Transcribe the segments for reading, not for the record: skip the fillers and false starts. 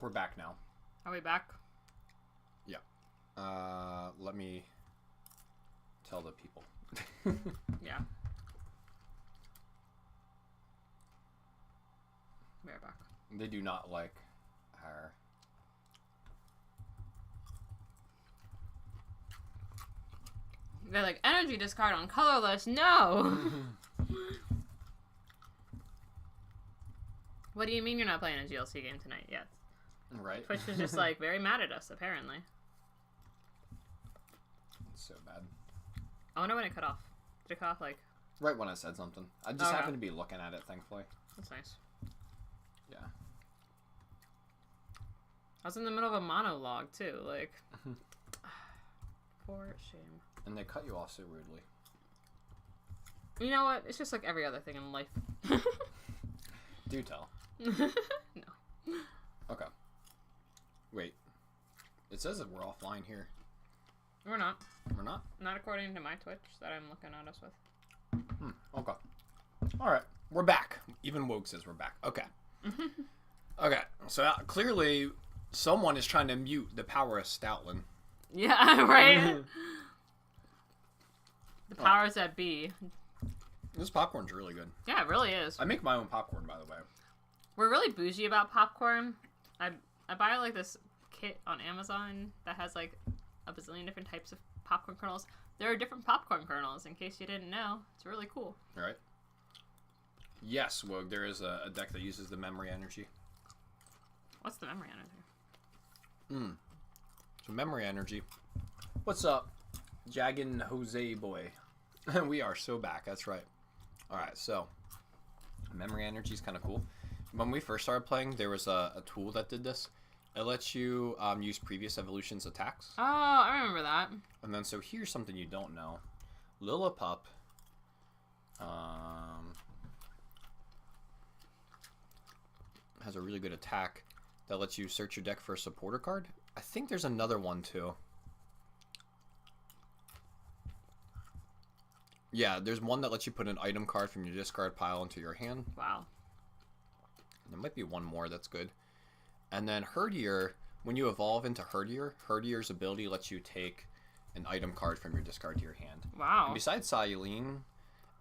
We're back now. Are we back? Yeah. Let me tell the people. Yeah. We're back. They do not like our... They're like, energy discard on Colorless. No! What do you mean you're not playing a GLC game tonight yet? Right? Twitch is just like very mad at us, apparently. It's so bad. I wonder when it cut off. Did it cut off like... Right when I said something. I just happened to be looking at it, thankfully. That's nice. Yeah. I was in the middle of a monologue too, like... Poor shame. And they cut you off so rudely. You know what? It's just like every other thing in life. Do tell. No. Okay. Wait. It says that we're offline here. We're not. We're not? Not according to my Twitch that I'm looking at us with. Okay. Alright. We're back. Even Woke says we're back. Okay. Okay. So clearly someone is trying to mute the power of Stoutland. Yeah, right? The powers that be. This popcorn's really good. Yeah, it really is. I make my own popcorn, by the way. We're really bougie about popcorn. I buy like this kit on Amazon that has like a bazillion different types of popcorn kernels. There are different popcorn kernels, in case you didn't know. It's really cool. All right. Yes, Wogue, there is a deck that uses the memory energy. What's the memory energy? So memory energy. What's up, Jaggin Jose boy? We are so back. That's right. All right, so memory energy is kind of cool. When we first started playing, there was a tool that did this. It lets you use previous evolutions attacks. Oh, I remember that. And then, so here's something you don't know. Lillipup has a really good attack that lets you search your deck for a supporter card. I think there's another one, too. Yeah, there's one that lets you put an item card from your discard pile into your hand. Wow. There might be one more that's good. And then Herdier, when you evolve into Herdier, Herdier's ability lets you take an item card from your discard to your hand. Wow. And besides Silene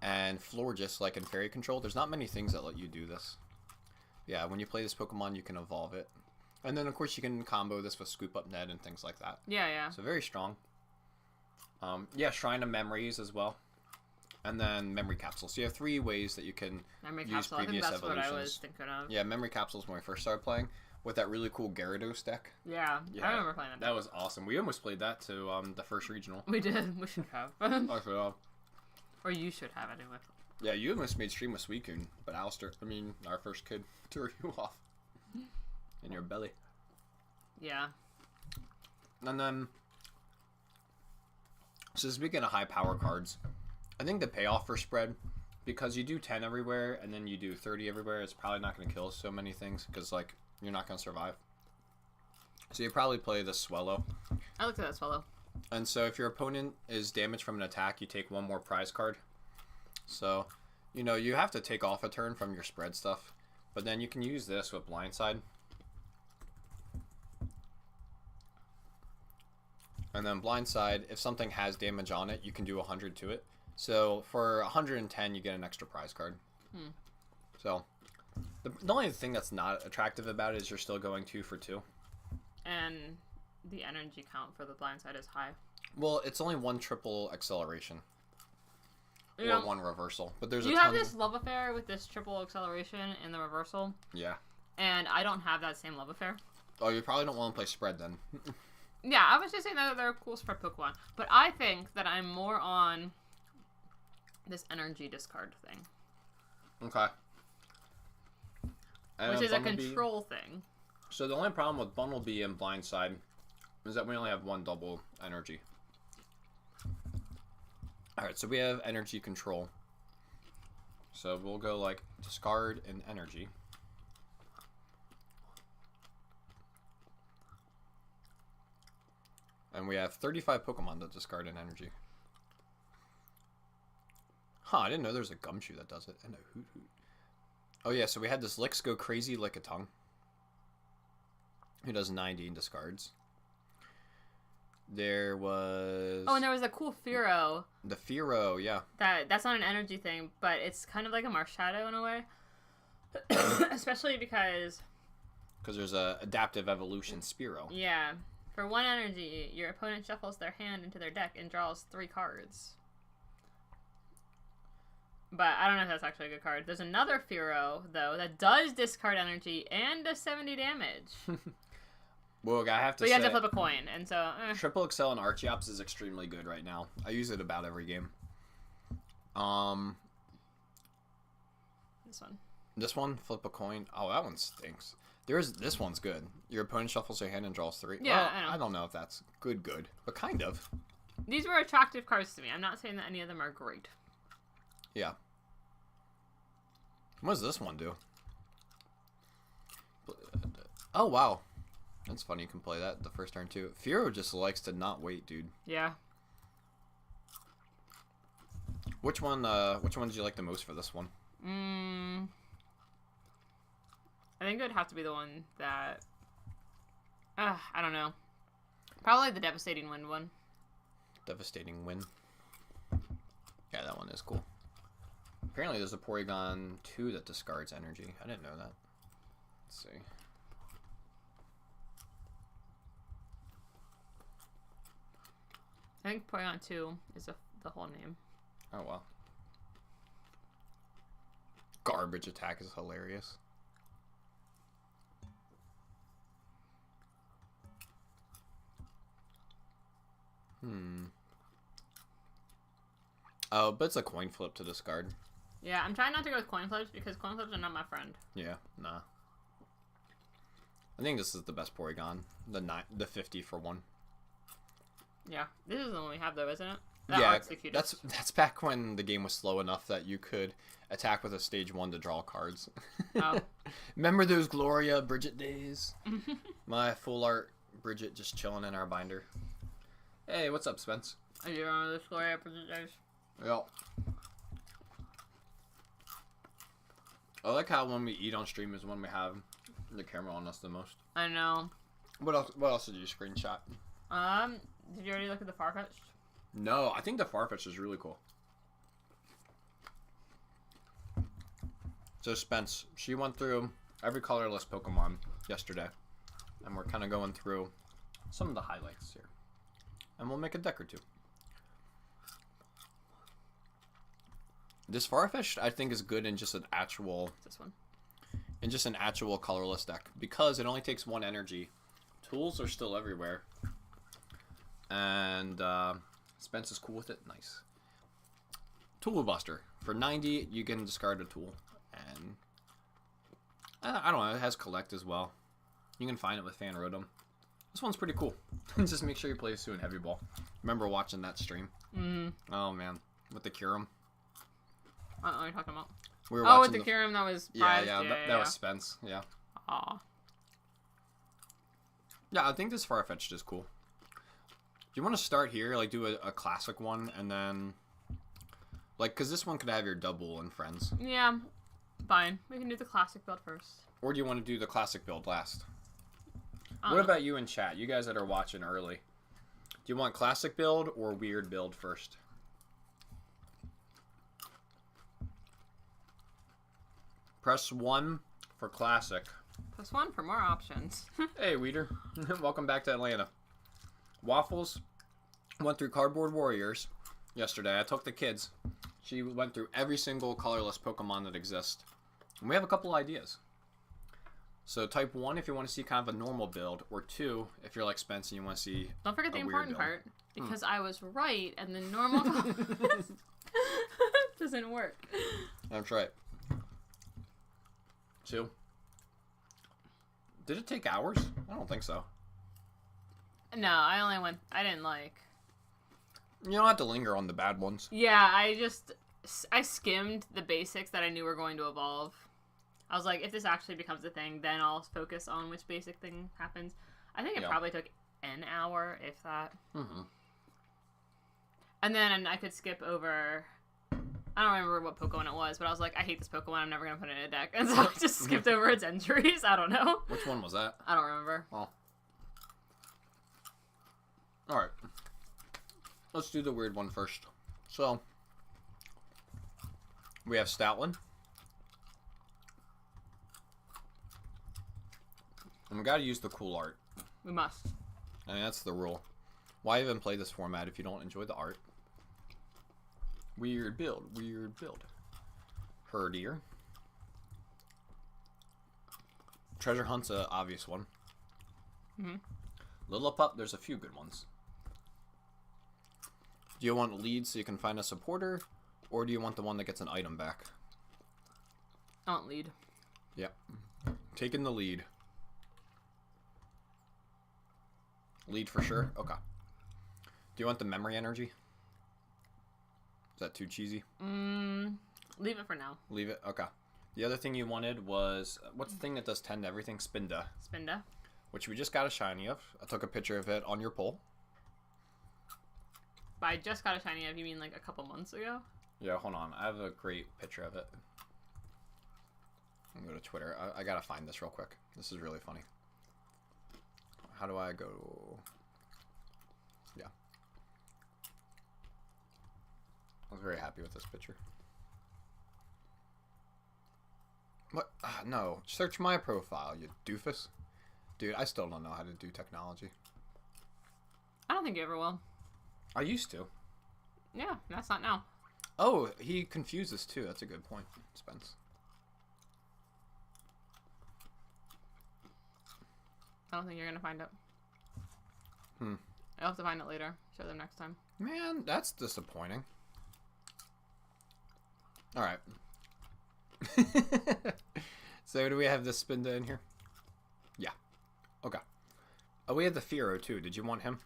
and Florges, like in Fairy Control, there's not many things that let you do this. Yeah, when you play this Pokemon, you can evolve it. And then, of course, you can combo this with Scoop Up Net and things like that. Yeah, yeah. So very strong. Yeah, Shrine of Memories as well. And then Memory Capsules. So you have 3 ways that you can use previous I think that's evolutions. what I was thinking of. Yeah, Memory Capsules when we first started playing with that really cool Gyarados deck. Yeah, I remember playing that. That was awesome. We almost played that to the first regional. We did. We should have. Or you should have anyway. Yeah, you almost made stream with Suicune, but Alistair, our first kid, tore you off in your belly. Yeah. And then, so speaking of high power cards, I think the payoff for spread, because you do 10 everywhere and then you do 30 everywhere, it's probably not going to kill so many things because, like, you're not going to survive. So you probably play the Swellow. I looked at that Swellow. And so if your opponent is damaged from an attack, you take 1 more prize card. So, you know, you have to take off a turn from your spread stuff. But then you can use this with Blindside. And then Blindside, if something has damage on it, you can do 100 to it. So for 110, you get an extra prize card. So the only thing that's not attractive about it is you're still going 2 for 2. And the energy count for the Blindside is high. Well, it's only 1 triple acceleration. Or 1 reversal. But there's you have this love affair with this triple acceleration in the reversal. Yeah. And I don't have that same love affair. Oh, you probably don't want to play spread then. Yeah, I was just saying that they're cool spread Pokemon. But I think that I'm more on this energy discard thing. Okay. And which is a control thing. So the only problem with Bumblebee and Blindside is that we only have 1 double energy. Alright, so we have energy control. So we'll go like discard and energy. And we have 35 Pokemon that discard an energy. Huh, I didn't know there's a Gumshoe that does it. And a Hoot Hoot. Oh yeah, so we had this Licks Go Crazy Lick a Tongue. who does 90 and discards. There was... Oh, and there was a cool Firo. The Firo, yeah. That's not an energy thing, but it's kind of like a Marshadow in a way. Especially because... Because there's a Adaptive Evolution Spearow. Yeah. For 1 energy, your opponent shuffles their hand into their deck and draws 3 cards. But I don't know if that's actually a good card. There's another Firo, though, that does discard energy and does 70 damage. Well, I have to But say... you have to flip a coin, and so... Triple Excel and Archeops is extremely good right now. I use it about every game. This one. This one, flip a coin. Oh, that one stinks. This one's good. Your opponent shuffles their hand and draws 3. Yeah, well, I know. I don't know if that's good, but kind of. These were attractive cards to me. I'm not saying that any of them are great. Yeah. What does this one do? Oh, wow. That's funny. You can play that the first turn, too. Firo just likes to not wait, dude. Yeah. Which one did you like the most for this one? I think it would have to be the one that... I don't know. Probably the Devastating Wind one. Devastating Wind. Yeah, that one is cool. Apparently there's a Porygon 2 that discards energy. I didn't know that. Let's see. I think Porygon 2 is the whole name. Oh, wow. Garbage attack is hilarious. Oh, but it's a coin flip to discard. Yeah, I'm trying not to go with coin flips because coin flips are not my friend. Yeah, nah. I think this is the best Porygon. The 50 for 1. Yeah, this is the one we have though, isn't it? Yeah, that's back when the game was slow enough that you could attack with a stage 1 to draw cards. Oh. Remember those Gloria Bridget days? My full art Bridget just chilling in our binder. Hey, what's up, Spence? I do remember this Gloria days. Yeah. I like how when we eat on stream is when we have the camera on us the most. I know. What else did you screenshot? Did you already look at the Farfetch'd? No, I think the Farfetch is really cool. So Spence, she went through every colorless Pokemon yesterday. And we're kind of going through some of the highlights here. And we'll make a deck or two. This Farfetch'd, I think, is good in just an actual... This one. In just an actual colorless deck. Because it only takes 1 energy. Tools are still everywhere. And Spence is cool with it. Nice. Tool Buster. For 90, you can discard a tool. And I don't know, it has Collect as well. You can find it with Fan Rotom. This one's pretty cool. Just make sure you play Sue and Heavy Ball. Remember watching that stream? Oh, man. With the Kyurem. What are you talking about? We were with watching the Kyurem that was Yeah, prized. that was Spence. Yeah. Aw. Yeah, I think this Farfetch'd is cool. Do you want to start here, like do a classic one, and then, like, because this one could have your double and friends. Yeah, fine. We can do the classic build first. Or do you want to do the classic build last? What about you in chat? You guys that are watching early. Do you want classic build or weird build first? Press 1 for classic. Press 1 for more options. Hey, Weeder. Welcome back to Atlanta. Waffles went through Cardboard Warriors yesterday. I took the kids. She went through every single colorless Pokemon that exists. And we have a couple ideas. So type 1 if you want to see kind of a normal build, or 2 if you're like Spence and you want to see Don't forget the a weird important build. part, because I was right, and the normal doesn't work. That's right. 2. Did it take hours? I don't think so. No, I didn't like. You don't have to linger on the bad ones. Yeah, I skimmed the basics that I knew were going to evolve. I was like, if this actually becomes a thing, then I'll focus on which basic thing happens. I think it probably took an hour, if that. Mm-hmm. And then I could skip over... I don't remember what Pokemon it was, but I was like, I hate this Pokemon, I'm never going to put it in a deck. And so I just skipped over its entries. I don't know. Which one was that? I don't remember. Oh. let's do the weird one first. So, we have Stoutland. And we gotta use the cool art. We must. I mean, that's the rule. Why even play this format if you don't enjoy the art? Weird build, weird build. Herdier. Treasure Hunt's a obvious one. Lillipup, there's a few good ones. Do you want lead so you can find a supporter, or do you want the one that gets an item back? I want lead. Yep. Taking the lead. Lead for sure? Okay. Do you want the memory energy? Is that too cheesy? Leave it for now. Leave it? Okay. The other thing you wanted was, what's the thing that does 10 to everything? Spinda. Spinda. Which we just got a shiny of. I took a picture of it on your poll. But I just got a shiny of, you mean like a couple months ago? Yeah, hold on. I have a great picture of it. I'm going to go to Twitter. I gotta find this real quick. This is really funny. How do I go? Yeah. I was very happy with this picture. What? No. Search my profile, you doofus. Dude, I still don't know how to do technology. I don't think you ever will. I used to. Yeah, that's not now. Oh, he confuses too. That's a good point, Spence. I don't think you're gonna find it. I'll have to find it later. Show them next time. Man, that's disappointing. Alright. So do we have this Spinda in here? Yeah. Okay. Oh, we have the Firo too. Did you want him?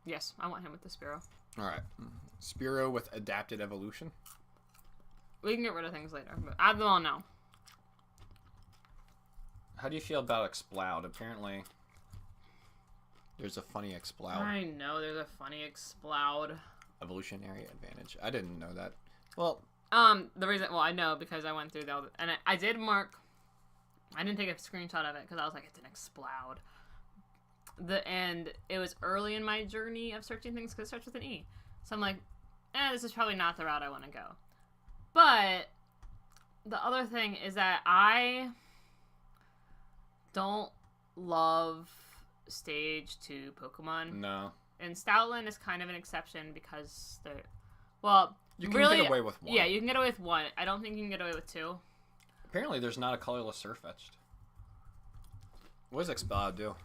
Yes, I want him with the Spearow. Alright. Spearow with adapted evolution. We can get rid of things later, but add them all now. How do you feel about Exploud? Apparently, there's a funny Exploud. I know, there's a funny Exploud. Evolutionary advantage. I didn't know that. Well, the reason, well, I know because I went through the, and I did mark, I didn't take a screenshot of it because I was like, it's an Exploud. And it was early in my journey of searching things because it starts with an E. So I'm like, this is probably not the route I want to go. But the other thing is that I don't love stage 2 Pokemon. no. And Stoutland is kind of an exception because they're, well, You can really, get away with one. Yeah, you can get away with one. I don't think you can get away with 2. Apparently, there's not a colorless Surfetched. What does Exploud do?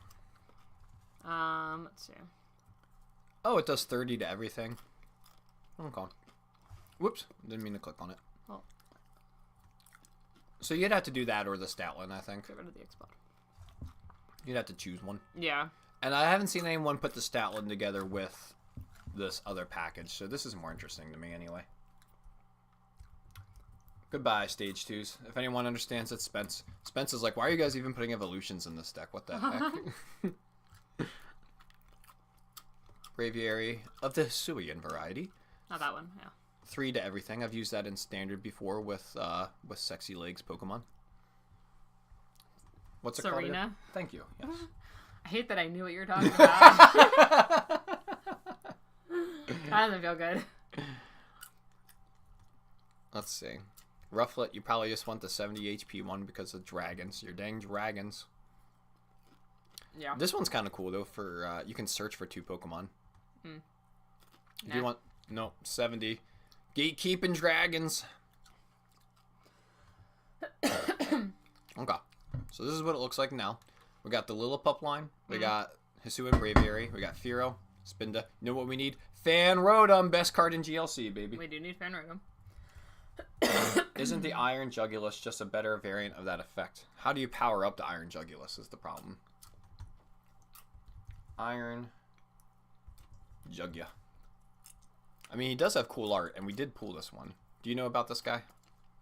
Let's see. Oh, it does 30 to everything. Okay. Whoops. Didn't mean to click on it. Oh. So you'd have to do that or the Stoutland, I think. Get rid of the Explode. You'd have to choose one. Yeah. And I haven't seen anyone put the Stoutland together with this other package, so this is more interesting to me anyway. Goodbye, Stage 2s. If anyone understands it, Spence. Spence is like, why are you guys even putting evolutions in this deck? What the heck? Braviary of the Hisuian variety. Not that one, yeah. 3 to everything. I've used that in standard before with Sexy Legs Pokemon. What's it called? Serena. Thank you. Yes. I hate that I knew what you were talking about. That doesn't feel good. Let's see. Rufflet, you probably just want the 70 HP one because of dragons. Your dang dragons. Yeah. This one's kind of cool though. For you can search for 2 Pokemon. Do you want 70 gatekeeping dragons? Okay. So this is what it looks like now. We got the Lillipup line. We got Hisuian Braviary. We got Firo, Spinda. You know what we need? Fan Rotom, best card in GLC, baby. We do need Fan Rotom. Isn't the Iron Jugulus just a better variant of that effect? How do you power up the Iron Jugulus is the problem. Iron Jugya. I mean, he does have cool art, and we did pull this one. Do you know about this guy?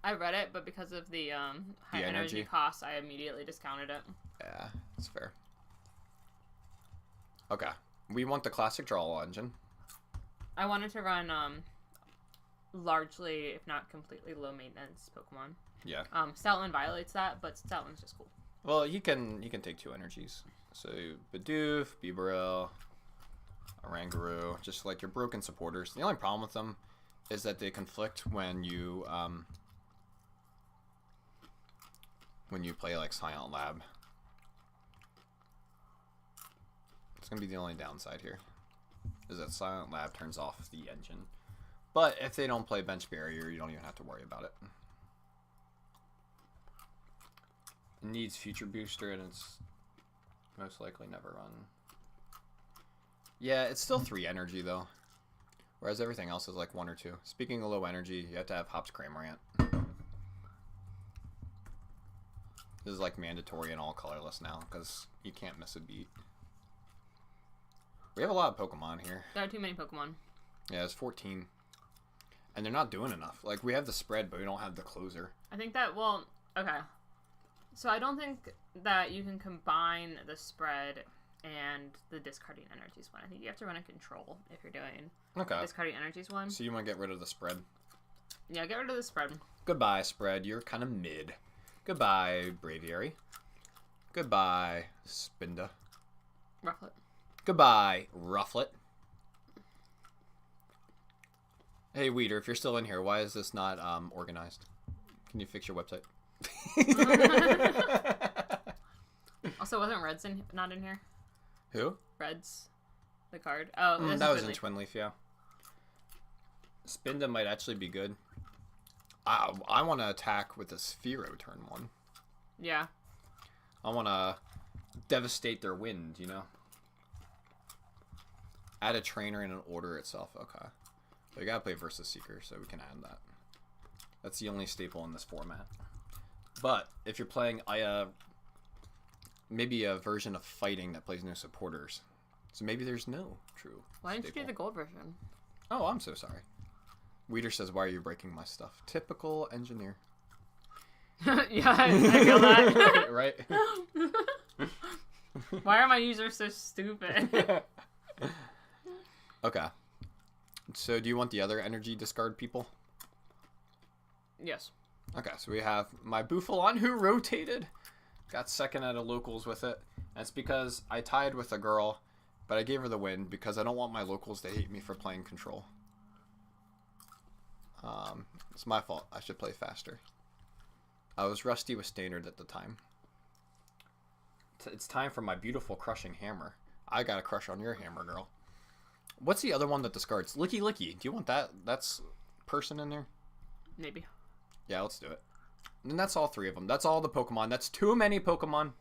I read it, but because of the high energy cost, I immediately discounted it. Yeah, that's fair. Okay. We want the classic draw engine. I wanted to run largely, if not completely, low maintenance Pokemon. Yeah. Stoutland violates that, but Stoutland's just cool. Well, he can take 2 energies. So Bidoof, Bibarel, Oranguru, just like your broken supporters. The only problem with them is that they conflict when you play like Silent Lab. It's gonna be the only downside here, is that Silent Lab turns off the engine. But if they don't play Bench Barrier, you don't even have to worry about it. It needs Future Booster, and it's most likely never run. Yeah, it's still 3 energy though, whereas everything else is like 1 or 2. Speaking of low energy, you have to have Hops Cramorant. This is like mandatory in all colorless now, because you can't miss a beat. We have a lot of Pokemon here. There are too many Pokemon. Yeah, there's 14. And they're not doing enough. Like, we have the spread, but we don't have the closer. I think that, well, okay. So I don't think that you can combine the spread and the discarding energies one. I think you have to run a control if you're doing discarding energies one. So you want to get rid of the spread? Yeah, get rid of the spread. Goodbye, spread. You're kind of mid. Goodbye, Braviary. Goodbye, Spinda. Rufflet. Goodbye, Rufflet. Hey, Weeder, if you're still in here, why is this not organized? Can you fix your website? Also, wasn't Reds not in here? Who? Reds. The card. Oh, that was in Twin Leaf, yeah. Spinda might actually be good. I want to attack with a Sphero turn 1. Yeah. I want to devastate their wind, you know? Add a trainer in an order itself. Okay. But you gotta play Versus Seeker, so we can add that. That's the only staple in this format. But if you're playing maybe a version of fighting that plays no supporters, so maybe there's no true Why didn't you do the gold version? Oh, I'm so sorry. Weeder says, why are you breaking my stuff? Typical engineer. Yeah, I feel that. Right? Why are my users so stupid? Okay. So do you want the other energy discard people? Yes. Okay, so we have my Bufalon who rotated. Got second at a locals with it. That's because I tied with a girl, but I gave her the win because I don't want my locals to hate me for playing control. It's my fault. I should play faster. I was rusty with standard at the time. It's time for my beautiful crushing hammer. I got a crush on your hammer, girl. What's the other one that discards? Licky Licky. Do you want that? That's person in there? Maybe. Yeah, let's do it. And that's all 3 of them. That's all the Pokemon. That's too many Pokemon.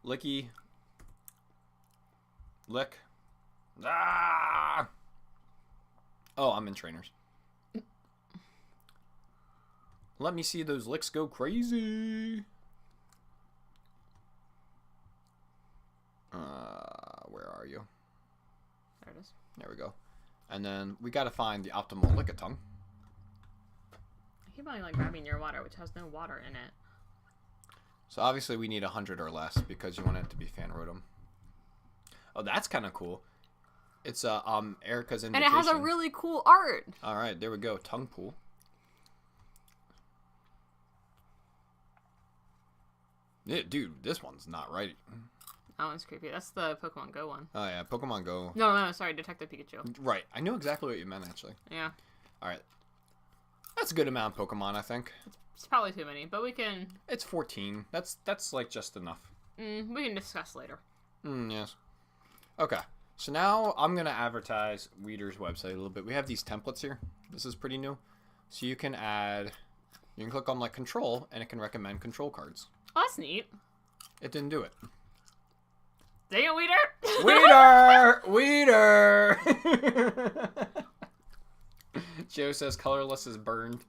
Licky. Lick. Ah! Oh, I'm in trainers. Let me see those licks go crazy. Where are you? There it is. There we go. And then we got to find the optimal Lickitung. I keep on like grabbing your water, which has no water in it. So obviously we need 100 or less because you want it to be Fan Rotom. Oh, that's kind of cool. It's Erica's invitation. And it has a really cool art. All right, there we go. Tongue Pool. Yeah, dude, this one's not right. That one's creepy. That's the Pokemon Go one. Oh yeah, Pokemon Go. No, sorry, Detective Pikachu. Right, I knew exactly what you meant actually. Yeah. All right, that's a good amount of Pokemon, I think. It's probably too many, but we can. It's 14. That's like just enough. We can discuss later. Yes. Okay, so now I'm gonna advertise Weeder's website a little bit. We have these templates here. This is pretty new, so you can add. You can click on like control, and it can recommend control cards. Oh, that's neat. It didn't do it. Dang it, Weeder! Weeder! Joe says colorless is burned.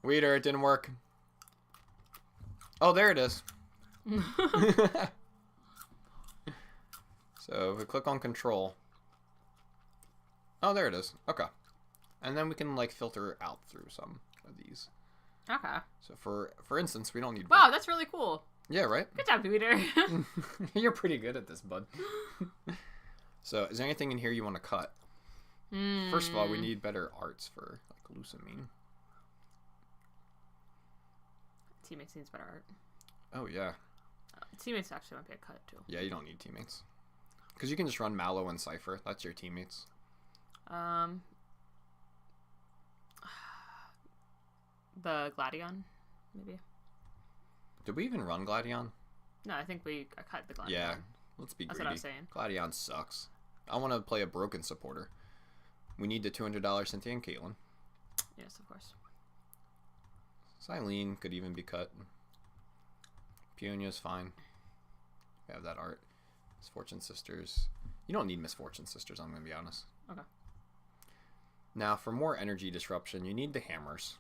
Weeder, it didn't work. Oh, there it is. So if we click on control. Oh, there it is. Okay. And then we can like filter out through some of these. Okay. So for instance, we don't need. Wow, that's really cool. Yeah, right? Good job, Weeder. You're pretty good at this, bud. So, is there anything in here you want to cut? First of all, we need better arts for like Lusamine. Teammates needs better art. Oh, yeah. Teammates actually might be a cut, too. Yeah, you don't need teammates. Because you can just run Mallow and Cypher. That's your teammates. The Gladion, maybe. Did we even run Gladion? No, I think I cut the Gladion. Yeah, let's be That's greedy. what I was saying. Gladion sucks. I want to play a broken supporter. We need the $200 Cynthia and Caitlyn. Yes, of course. Silene could even be cut. Peonia's fine. We have that art. Misfortune Sisters. You don't need Misfortune Sisters, I'm going to be honest. Okay. Now, for more energy disruption, you need the hammers.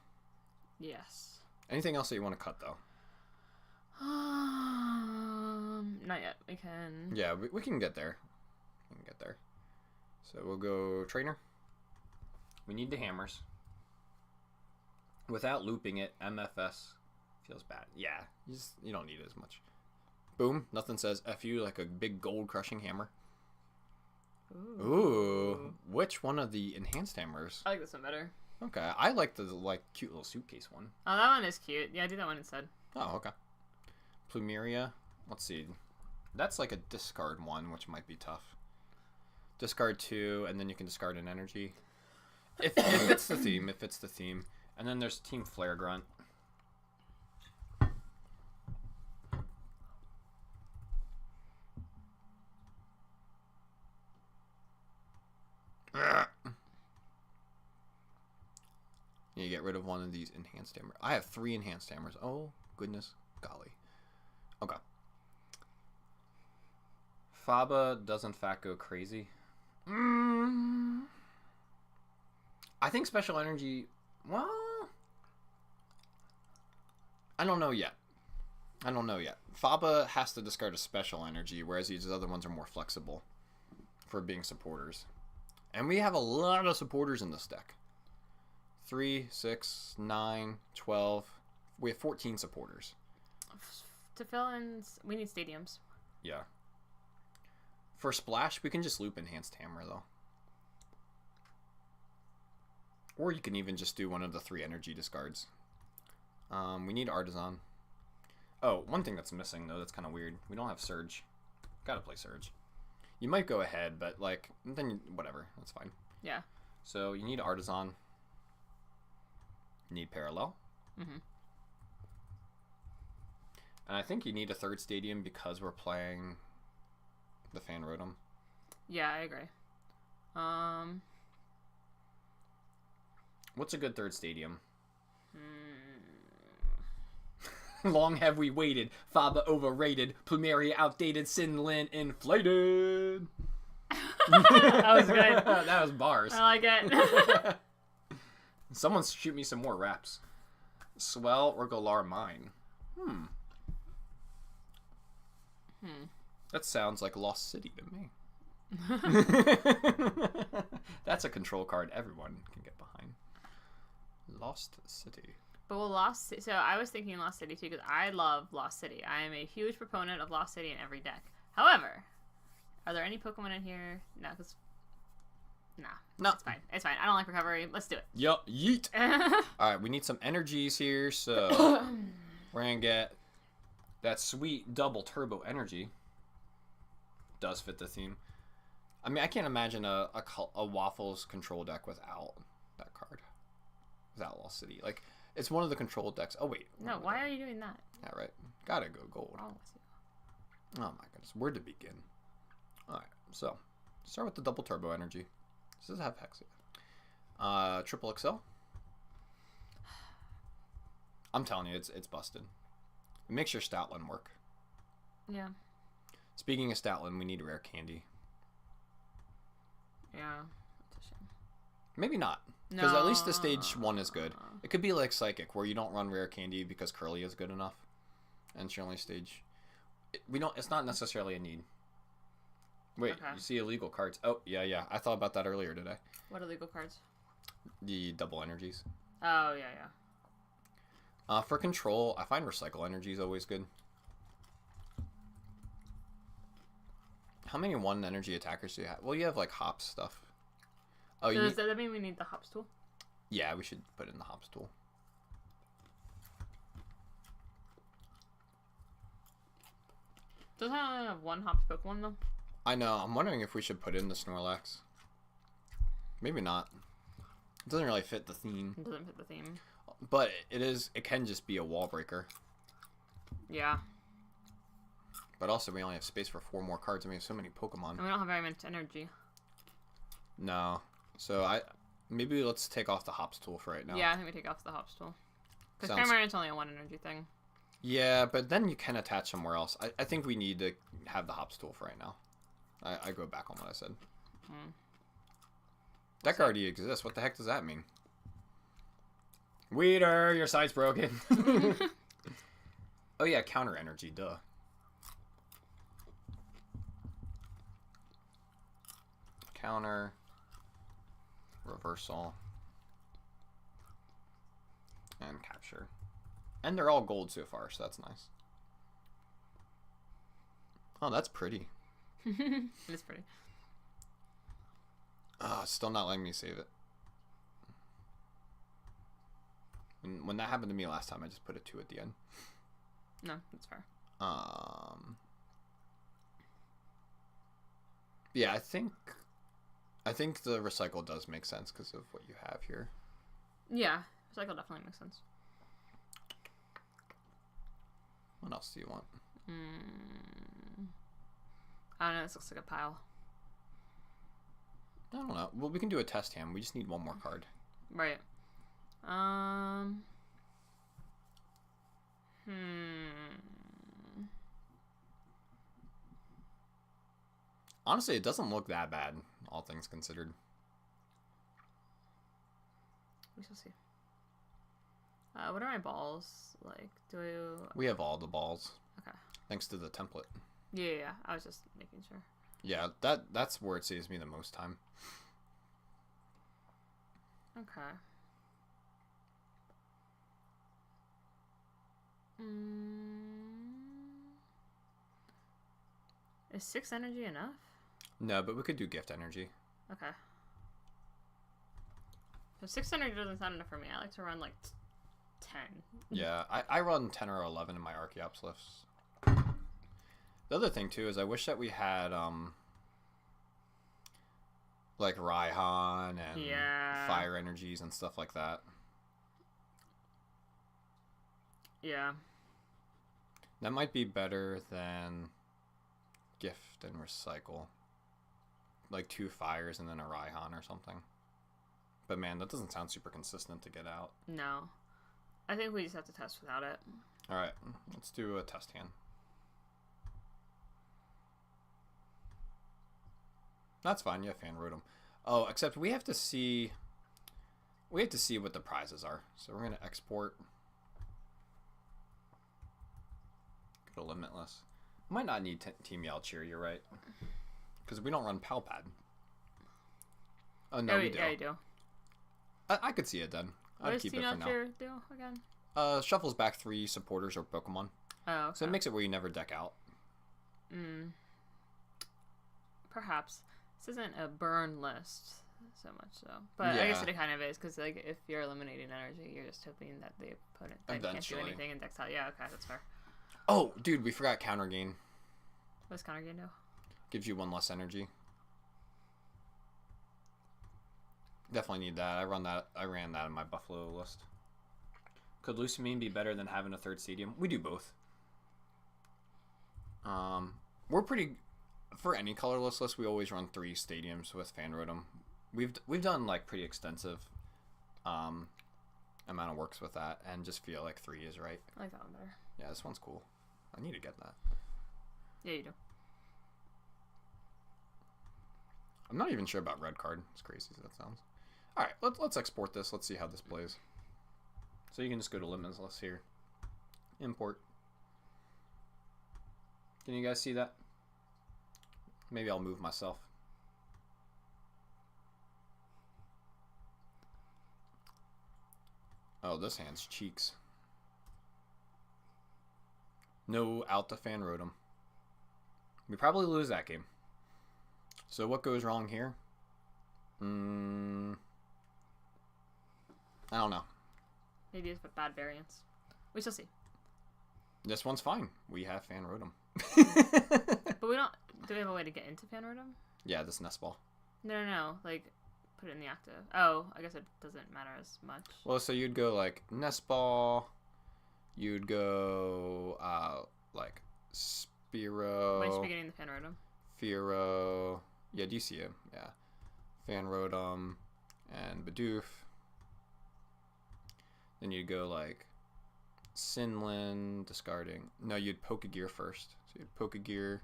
Yes. Anything else that you want to cut, though? Not yet. We can... Yeah, we can get there. We can get there. So we'll go Trainer. We need the hammers. Without looping it, MFS feels bad. Yeah, you don't need it as much. Boom. Nothing says F you like a big gold crushing hammer. Ooh. Which one of the enhanced hammers? I like this one better. Okay. I like the cute little suitcase one. Oh, that one is cute. Yeah, do that one instead. Oh, okay. Plumeria. Let's see. That's like a discard one, which might be tough. Discard 2, and then you can discard an energy. If it's the theme, if it's the theme. And then there's Team Flare Grunt. You get rid of one of these enhanced hammers. I have 3 enhanced hammers. Oh, goodness. Golly. Okay. Faba does in fact go crazy. I think special energy... Well... I don't know yet. Faba has to discard a special energy, whereas these other ones are more flexible for being supporters. And we have a lot of supporters in this deck. 3, 6, 9, 12. We have 14 supporters. To fill in, we need stadiums. Yeah. For Splash, we can just loop Enhanced Hammer, though. Or you can even just do one of the 3 energy discards. We need Artisan. Oh, one thing that's missing, though, that's kind of weird. We don't have Surge. Gotta play Surge. You might go ahead, but, like, then whatever. That's fine. Yeah. So, you need Artisan. You need Parallel. Mm-hmm. And I think you need a 3rd stadium because we're playing the Fan Rotom. Yeah, I agree. What's a good 3rd stadium? Long have we waited. Faba overrated. Plumeria outdated. Sinlin inflated. That was good. That was bars. I like it. Someone shoot me some more raps. Swell or Galar Mine. That sounds like Lost City to me. That's a control card everyone can get behind. Lost City. But with so I was thinking Lost City too because I love Lost City. I am a huge proponent of Lost City in every deck. However, are there any Pokemon in here? No, because no, it's fine. It's fine. I don't like recovery. Let's do it. Yup, yeet. All right, we need some energies here, so we're gonna get that sweet double turbo energy. Does fit the theme. I mean, I can't imagine a Waffles control deck without that card. Without Lost City, like. It's one of the control decks. Oh, wait. No, why are you doing that? Yeah, right. Gotta go gold. Oh my goodness. Where to begin? Alright, so. Start with the double turbo energy. Does this have Hexia? Triple XL. I'm telling you, it's busted. It makes your Stoutland work. Yeah. Speaking of Stoutland, we need rare candy. Yeah. It's a shame. Maybe not. Because at least the stage 1 is good. It could be like Psychic, where you don't run rare candy because Curly is good enough. And she only stage... It's not necessarily a need. Wait, okay. You see illegal cards. Oh, yeah. I thought about that earlier today. What illegal cards? The double energies. Oh, yeah. For control, I find Recycle energy is always good. How many 1 energy attackers do you have? Well, you have like Hops stuff. Oh, so does that mean we need the Hops tool? Yeah, we should put in the Hops tool. Doesn't it only have 1 Hops Pokemon, though? I know. I'm wondering if we should put in the Snorlax. Maybe not. It doesn't really fit the theme. It doesn't fit the theme. But it can just be a wall breaker. Yeah. But also, we only have space for 4 more cards, and we have so many Pokemon. And we don't have very much energy. No. So, maybe let's take off the Hops tool for right now. Yeah, I think we take off the Hops tool. Because Cramorant's only a 1 energy thing. Yeah, but then you can attach somewhere else. I think we need to have the Hops tool for right now. I go back on what I said. Deck already exists. What the heck does that mean? Weeder, your site's broken. Oh yeah, counter energy, duh. Counter, reversal, and capture. And they're all gold so far, so that's nice. Oh, that's pretty. It is pretty. Still not letting me save it. When that happened to me last time, I just put a 2 at the end. No, that's fair. Yeah, I think the recycle does make sense because of what you have here. Yeah, recycle definitely makes sense. What else do you want? I don't know, this looks like a pile. I don't know. Well, we can do a test hand. We just need 1 more card. Right. Honestly, it doesn't look that bad, all things considered. We shall see. What are my balls like? We have all the balls. Okay. Thanks to the template. Yeah. I was just making sure. Yeah, that's where it saves me the most time. Okay. Is 6 energy enough? No, but we could do gift energy. Okay. So 6 energy doesn't sound enough for me. I like to run like 10. Yeah, I run 10 or 11 in my Archeops lifts. The other thing too is I wish that we had like Raihan and fire energies and stuff like that. Yeah. That might be better than gift and recycle. Like 2 fires and then a Raihan or something. But man, that doesn't sound super consistent to get out. No. I think we just have to test without it. Alright, let's do a test hand. That's fine, yeah, fan wrote them. Oh, except we have to see what the prizes are. So we're gonna export. Go to limitless. Might not need Team Yell Cheer, you're right. Because we don't run Palpad. Oh no, we do. Yeah, you do. I could see it then. I'd keep it for now. What does Team Yell Cheer do again? Shuffles back 3 supporters or Pokemon. Oh, okay. So it makes it where you never deck out. Perhaps. This isn't a burn list so much so. But yeah. I guess it kind of is, because like, if you're eliminating energy, you're just hoping that the opponent can't do anything and decks out. Yeah, okay, that's fair. Oh, dude, we forgot counter gain. What does counter gain do? Gives you 1 less energy. Definitely need that. I ran that in my Buffalo list. Could Lusamine be better than having a 3rd stadium? We do both. We're pretty... For any colorless list, we always run 3 stadiums with Fanrotom. We've done like pretty extensive amount of works with that, and just feel like 3 is right. I like that one better. Yeah, this one's cool. I need to get that. Yeah, you do. I'm not even sure about red card. As crazy as that sounds. All right, let's export this. Let's see how this plays. So you can just go to limitless here. Import. Can you guys see that? Maybe I'll move myself. Oh, this hand's cheeks. No, out the fan Rotom. We probably lose that game. So what goes wrong here? I don't know. Maybe it's bad variance. We shall see. This one's fine. We have fan Rotom. But we don't... Do we have a way to get into Fan Rotom? Yeah, this nest ball. No. Like, put it in the active. Oh, I guess it doesn't matter as much. Well, so you'd go like nest ball. You'd go like Spearow. Might just be getting the Fan Rotom. Fearow. Yeah, do you see him? Yeah. Fan Rotom and Bidoof. Then you'd go like Sinlin, discarding. No, you'd Pokegear first. So you'd Pokegear.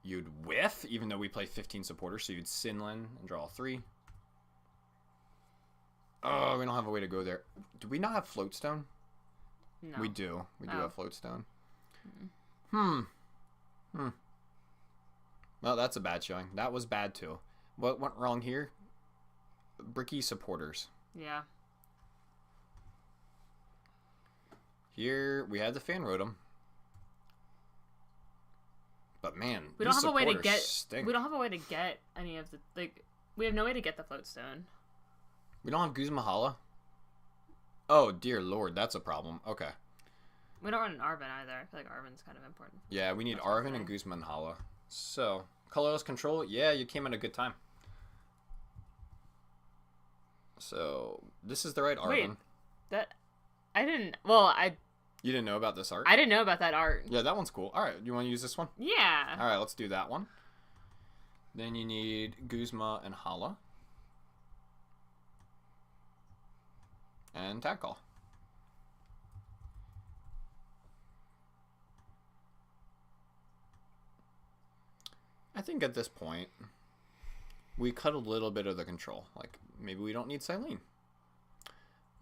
You'd whiff, even though we play 15 supporters, so you'd Sinlin and draw 3. Oh, we don't have a way to go there. Do we not have Floatstone? No. We do. We do have Floatstone. Mm. Well, that's a bad showing. That was bad, too. What went wrong here? Bricky supporters. Yeah. Here, we had the Fan Rotom. But man, we don't have a way to get. stink. We don't have a way to get any of the We have no way to get the Floatstone. We don't have Guzmahala. Oh dear lord, that's a problem. Okay. We don't run an Arven either. I feel like Arven's kind of important. Yeah, we need Arven and Guzmanhala. So, colorless control. Yeah, you came at a good time. So this is the right Arven. Wait, I didn't. Well, You didn't know about this art? I didn't know about that art. Yeah, that one's cool. All right, you want to use this one? Yeah. All right, let's do that one. Then you need Guzma and Hala. And Tag Call. I think at this point, we cut a little bit of the control. Like, maybe we don't need Silene.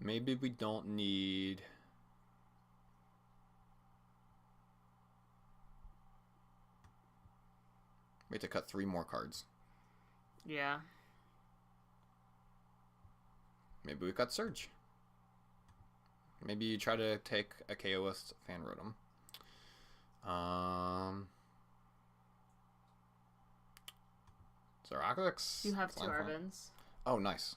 Maybe we don't need... We have to cut 3 more cards. Yeah. Maybe we cut Surge. Maybe you try to take a KO with Fan Rotom. Zeraglix. You have 2 Arvens. Oh, nice.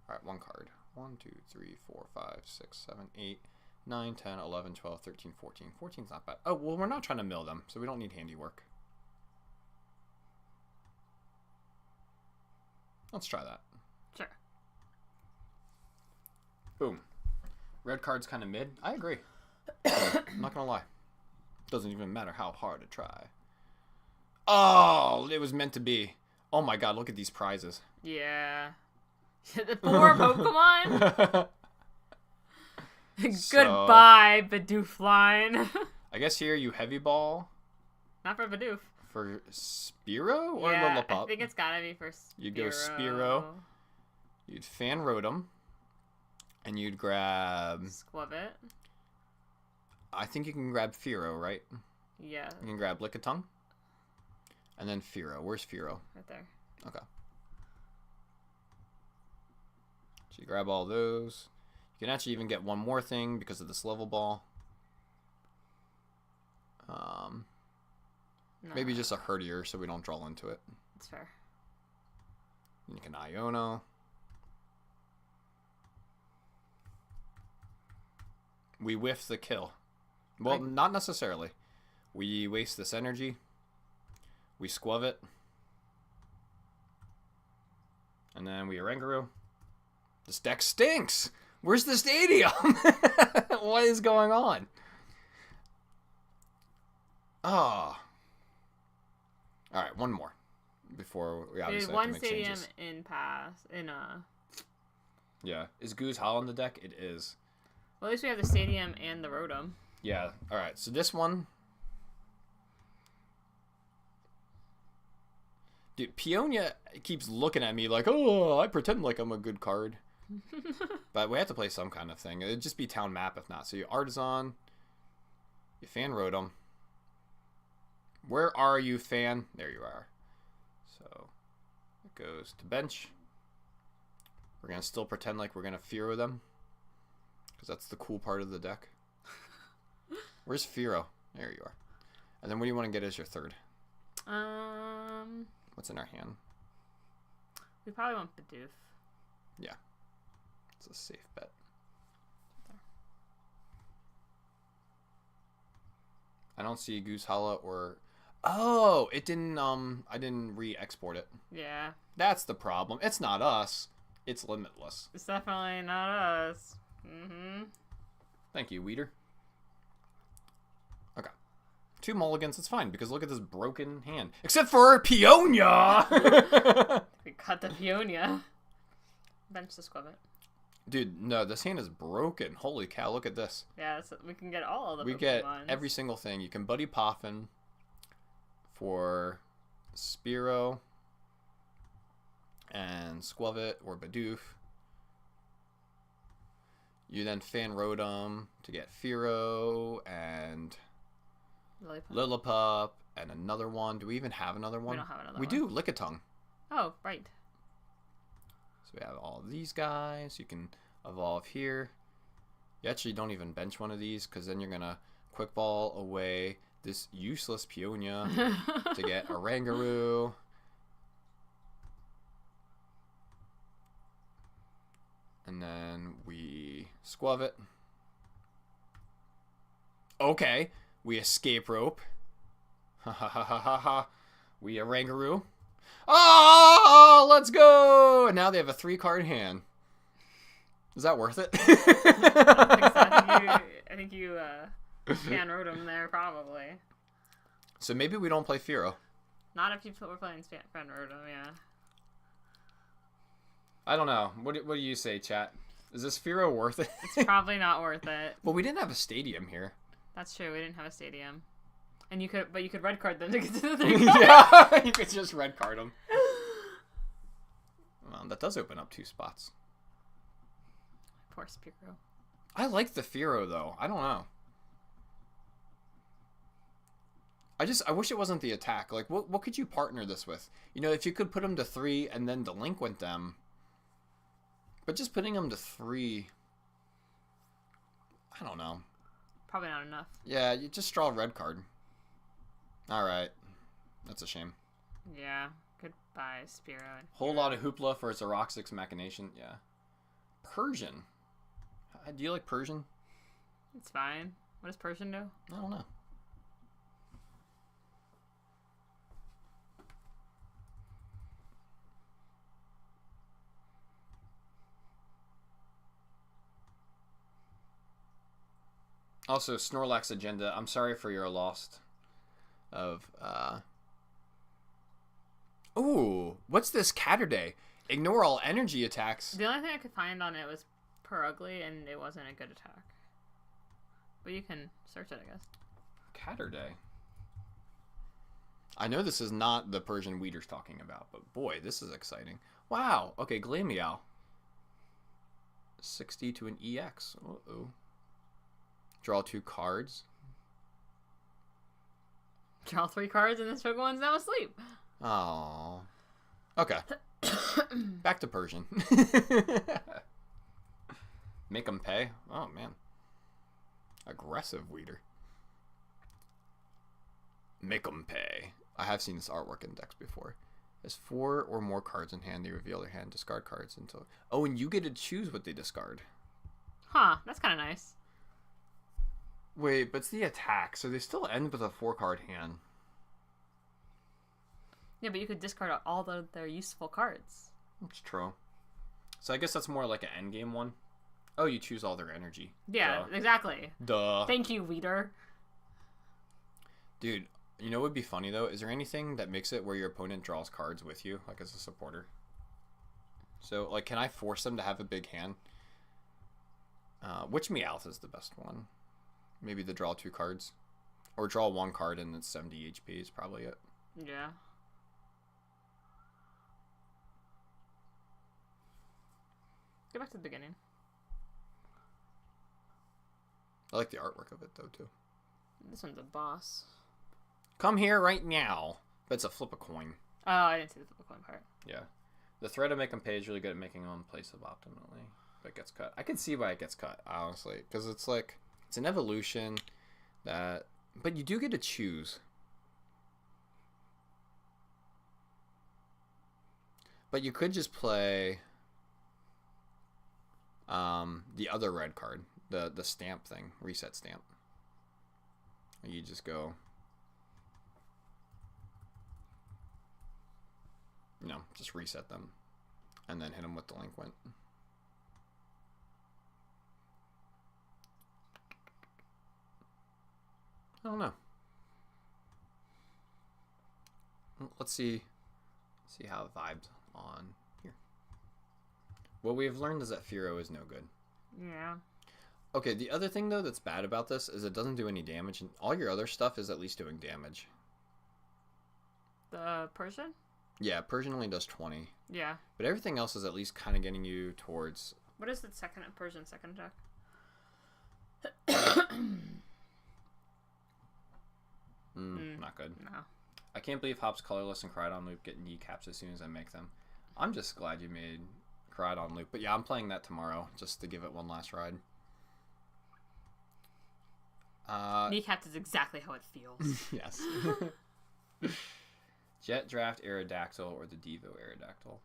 Alright, 1 card. 1, 2, 3, 4, 5, 6, 7, 8, 9, 10, 11, 12, 13, 14. 14's not bad. Oh, well, we're not trying to mill them, so we don't need handiwork. Let's try that. Sure. Boom. Red card's kind of mid. I agree. I'm not gonna lie. Doesn't even matter how hard I try. Oh, it was meant to be. Oh my god, look at these prizes. Yeah. The 4 Pokemon? Goodbye, Bidoof line. I guess here you heavy ball. Not for Bidoof. For Spearow or yeah, Lillipup? I think it's gotta be for Spearow. You'd go Spearow. You'd Fan Rotom. And you'd grab... Squavit. I think you can grab Fearow, right? Yeah. You can grab Lickitung. And then Fearow. Where's Fearow? Right there. Okay. So you grab all those. You can actually even get one more thing because of this level ball. Maybe just a Herdier so we don't draw into it. That's fair. You can Iono. We whiff the kill. Well, not necessarily. We waste this energy. We squove it. And then we Oranguru. This deck stinks! Where's the stadium? What is going on? Oh. Alright, one more. Before we obviously have to make stadium changes. Yeah. Is Goose Hollow in the deck? It is. Well, at least we have the stadium and the Rotom. Yeah. Alright, so this one... Dude, Peonia keeps looking at me like, oh, I pretend like I'm a good card. But we have to play some kind of thing. It'd just be town map if not. So you Artisan, you Fan Rotom. Where are you, Fan? There you are. So it goes to bench. We're going to still pretend like we're going to Fearow them. Because that's the cool part of the deck. Where's Fearow? There you are. And then what do you want to get as your third? What's in our hand? We probably want Bidoof. Yeah. It's a safe bet. I don't see Goose Hala or... Oh, it didn't, I didn't re-export it. Yeah. That's the problem. It's not us. It's Limitless. It's definitely not us. Mm-hmm. Thank you, Weeder. Okay. 2 mulligans, it's fine, because look at this broken hand. Except for Peonia! We cut the Peonia. Bench the Squibit. Dude, no, this hand is broken. Holy cow, look at this. Yeah, so we can get all of the We Pokemon. get every single thing. You can Buddy Poffin for Spearow and Squavit or Bidoof. You then Fan Rotom to get Fearow and Lillipup and another one. Do we even have another one? We don't have another one. We do, Lickitung. Oh, right. So we have all of these guys. You can evolve here. You actually don't even bench one of these because then you're going to Quick Ball away this useless Peonia to get a Rangaroo. And then we Squavit. Okay. We Escape Rope. Ha ha ha ha ha ha. We a Rangaroo. Oh, let's go! And now they have a 3-card hand. Is that worth it? I think you can Rotom there, probably. So maybe we don't play Fearow. Not if you were playing Fan Rotom, yeah. I don't know. What do you say, chat? Is this Fearow worth it? It's probably not worth it. Well, we didn't have a stadium here. That's true. We didn't have a stadium. And you could red card them to get to the thing. Yeah, you could just red card them. Well, that does open up 2 spots. Poor Spearow. I like the Fearow, though. I don't know. I wish it wasn't the attack. Like, what could you partner this with? You know, if you could put them to 3 and then delinquent them. But just putting them to 3... I don't know. Probably not enough. Yeah, you just draw a red card. Alright. That's a shame. Yeah. Goodbye, Spearow. Whole lot of hoopla for its Aroxix Machination. Yeah. Persian. Do you like Persian? It's fine. What does Persian do? I don't know. Also, Snorlax agenda. I'm sorry for your loss of, Ooh, what's this Catterday? Ignore all energy attacks. The only thing I could find on it was Perugly, and it wasn't a good attack. But you can search it, I guess. Catterday. I know this is not the Persian Weeder's talking about, but boy, this is exciting. Wow. Okay, Glameow. 60 to an EX. Uh-oh. Draw 2 cards. Draw 3 cards, and this Pokemon's now asleep. Oh. Okay. Back to Persian. Make them pay. Oh, man. Aggressive Weeder. Make them pay. I have seen this artwork in decks before. Has 4 or more cards in hand. They reveal their hand. Discard cards until... Oh, and you get to choose what they discard. Huh. That's kind of nice. Wait, but it's the attack, so they still end with a 4-card hand. Yeah, but you could discard all their useful cards. That's true. So I guess that's more like an endgame one. Oh, you choose all their energy. Yeah, Duh. exactly. Duh. Thank you, Weeder. Dude, you know what would be funny, though? Is there anything that makes it where your opponent draws cards with you, like as a supporter? So, like, can I force them to have a big hand? Which Meowth is the best one? Maybe the draw 2 cards. Or draw 1 card and it's 70 HP is probably it. Yeah. Go back to the beginning. I like the artwork of it, though, too. This one's a boss. Come here right now. But it's a flip a coin. Oh, I didn't see the flip coin part. Yeah. The threat of make them pay is really good at making them place of optimally. But it gets cut. I can see why it gets cut, honestly. Because it's like... It's an evolution that... But you do get to choose. But you could just play... the other red card. The stamp thing. Reset stamp. You just go, just reset them, and then hit them with Delinquent. I don't know. Let's see how it vibes on here. What we have learned is that Furo is no good. Yeah. Okay, the other thing though that's bad about this is it doesn't do any damage, and all your other stuff is at least doing damage. The Persian? Yeah, Persian only does 20. Yeah. But everything else is at least kind of getting you towards... What is the Persian second attack? Not good. No. I can't believe Hop's Colorless and Crydon Loop get kneecaps as soon as I make them. I'm just glad you made Crydon Loop. But yeah, I'm playing that tomorrow just to give it one last ride. Kneecapped is exactly how it feels. Yes. Jet Draft Aerodactyl or the Devo Aerodactyl.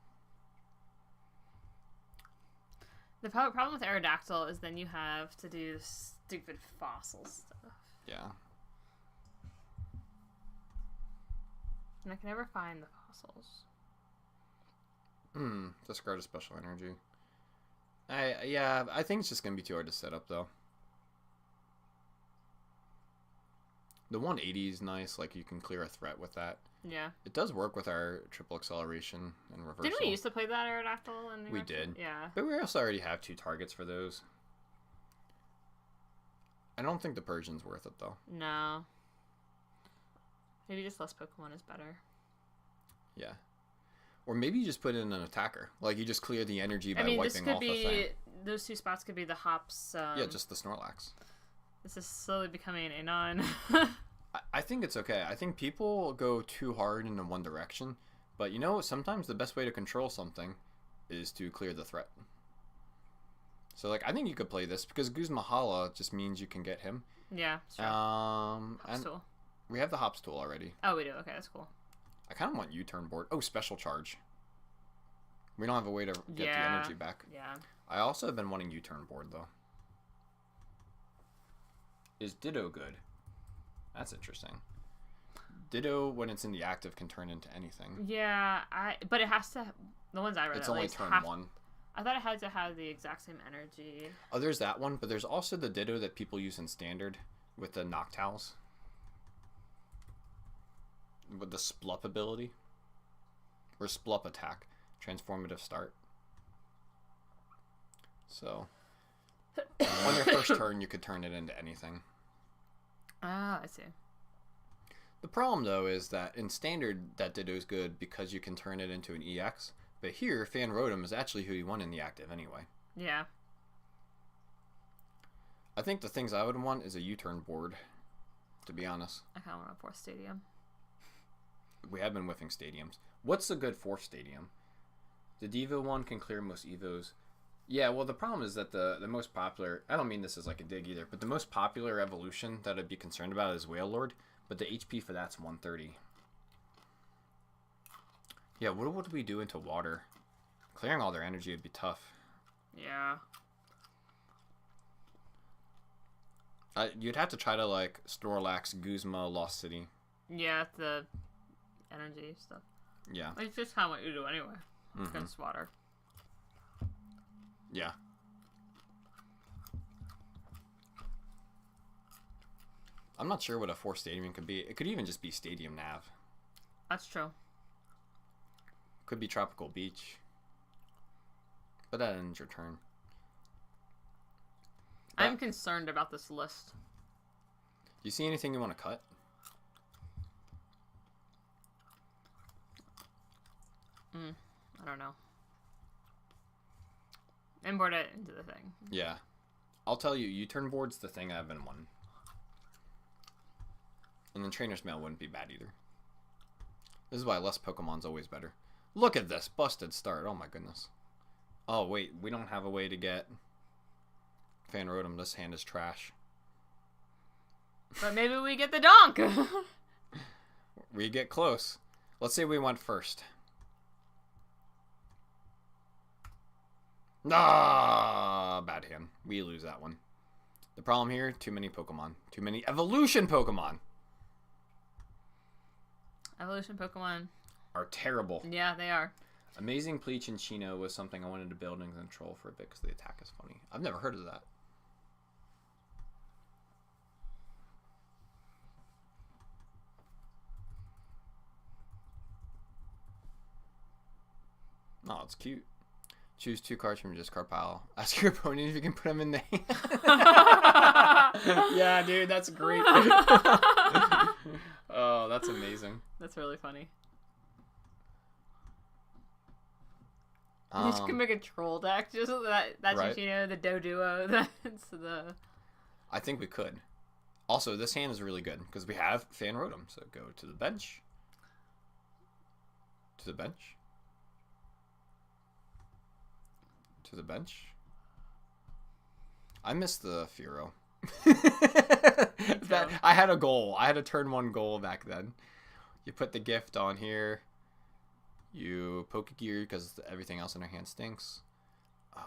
The problem with Aerodactyl is then you have to do stupid fossil stuff. Yeah. And I can never find the fossils. Discard a special energy. I think it's just going to be too hard to set up, though. The 180 is nice. Like, you can clear a threat with that. Yeah. It does work with our triple acceleration and reversal. Didn't we used to play that Aerodactyl? We did. Yeah. But we also already have 2 targets for those. I don't think the Persian's worth it, though. No. Maybe just less Pokemon is better. Yeah. Or maybe you just put in an attacker. Like, you just clear the energy by wiping off the thing. Those 2 spots could be the Hops. Yeah, just the Snorlax. This is slowly becoming a non. I think it's okay. I think people go too hard into one direction. But, sometimes the best way to control something is to clear the threat. So, like, I think you could play this because Guzmahala just means you can get him. Yeah, sure. And tool. we have the Hops tool already. Oh, we do. Okay, that's cool. I kind of want U-turn board. Oh, special charge. We don't have a way to get the energy back. Yeah. I also have been wanting U-turn board, though. Is Ditto good? That's interesting. Ditto, when it's in the active, can turn into anything. Yeah, but it has to... The ones I read, it's only turn 1. I thought it had to have the exact same energy. Oh, there's that one, but there's also the Ditto that people use in Standard with the Noctowls. With the Splup ability. Or Splup attack. Transformative start. So, on your first turn, you could turn it into anything. Ah, I see. The problem, though, is that in Standard, that Ditto is good because you can turn it into an EX. But here, Fan Rotom is actually who you want in the active anyway. Yeah. I think the things I would want is a U-turn board, to be honest. I kind of want a 4th stadium. We have been whiffing stadiums. What's a good 4th stadium? The Devo one can clear most Evos. Yeah, well, the problem is that the most popular... I don't mean this as like a dig either, but the most popular evolution that I'd be concerned about is Whale Lord, but the HP for that's 130. Yeah, what would we do into water? Clearing all their energy would be tough. Yeah. You'd have to try to, like, Snorlax, Guzma, Lost City. Yeah, the energy stuff. Yeah. It's just kind of what you do anyway. Against water. Yeah. I'm not sure what a 4th stadium could be. It could even just be Stadium Nav. That's true. Could be Tropical Beach. But that ends your turn. I'm concerned about this list. Do you see anything you want to cut? I don't know. Import it into the thing. Yeah. I'll tell you, U-turn board's the thing I've been wanting. And then Trainer's Mail wouldn't be bad either. This is why less Pokemon's always better. Look at this busted start. Oh my goodness. Oh wait, we don't have a way to get Fan Rotom. This hand is trash. But maybe we get the donk. We get close. Let's say we went first. Ah, bad hand. We lose that one. The problem here, too many Pokemon. Too many evolution Pokemon. Evolution Pokemon are terrible. Yeah, they are. Amazing Pleach and Chino was something I wanted to build and control for a bit because the attack is funny. I've never heard of that. Oh, it's cute. Choose 2 cards from your discard pile. Ask your opponent if you can put them in the hand. Yeah, dude, that's great. Oh, that's amazing. That's really funny. You can make a troll deck. Just that's right? You know, the Doduo. That's the. I think we could. Also, this hand is really good because we have Fan Rotom. So go to the bench. To the bench. To the bench. I missed the Furo. I had a goal. I had a turn 1 goal back then. You put the gift on here. You Pokegear because everything else in our hand stinks.